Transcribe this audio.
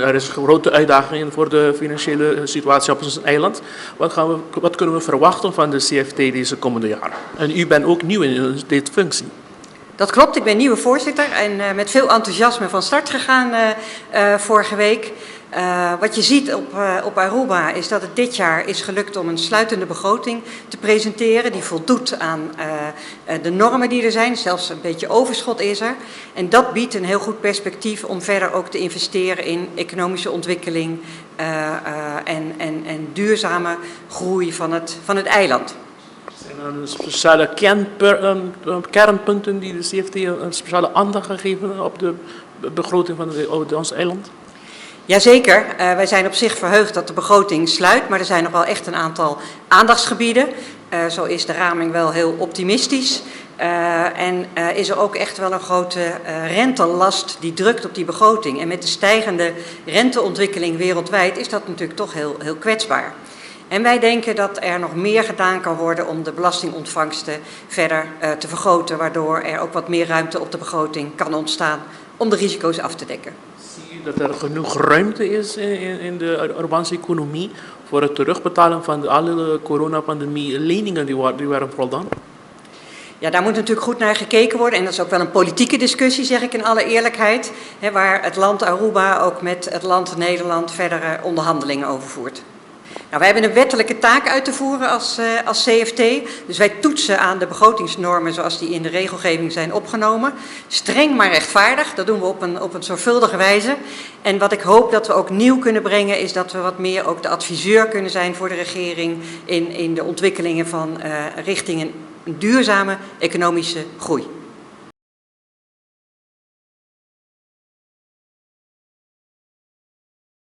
Er is een grote uitdaging voor de financiële situatie op ons eiland. Wat kunnen we verwachten van de CFT deze komende jaren? En u bent ook nieuw in deze functie. Dat klopt, ik ben nieuwe voorzitter en met veel enthousiasme van start gegaan vorige week. Wat je ziet op Aruba is dat het dit jaar is gelukt om een sluitende begroting te presenteren. Die voldoet aan de normen die er zijn, zelfs een beetje overschot is er. En dat biedt een heel goed perspectief om verder ook te investeren in economische ontwikkeling en duurzame groei van het eiland. Zijn er speciale kernpunten die de CFT een speciale aandacht gegeven op de begroting van ons eiland? Jazeker, wij zijn op zich verheugd dat de begroting sluit, maar er zijn nog wel echt een aantal aandachtsgebieden. Zo is de raming wel heel optimistisch en is er ook echt wel een grote rentelast die drukt op die begroting. En met de stijgende renteontwikkeling wereldwijd is dat natuurlijk toch heel kwetsbaar. En wij denken dat er nog meer gedaan kan worden om de belastingontvangsten verder te vergroten, waardoor er ook wat meer ruimte op de begroting kan ontstaan om de risico's af te dekken. Zie je dat er genoeg ruimte is in de Arubaanse economie voor het terugbetalen van alle coronapandemie leningen die werden voldaan? Ja, daar moet natuurlijk goed naar gekeken worden en dat is ook wel een politieke discussie, zeg ik in alle eerlijkheid, waar het land Aruba ook met het land Nederland verdere onderhandelingen over voert. Nou, wij hebben een wettelijke taak uit te voeren als CFT, dus wij toetsen aan de begrotingsnormen zoals die in de regelgeving zijn opgenomen. Streng maar rechtvaardig, dat doen we op een zorgvuldige wijze. En wat ik hoop dat we ook nieuw kunnen brengen is dat we wat meer ook de adviseur kunnen zijn voor de regering in de ontwikkelingen van richting een duurzame economische groei.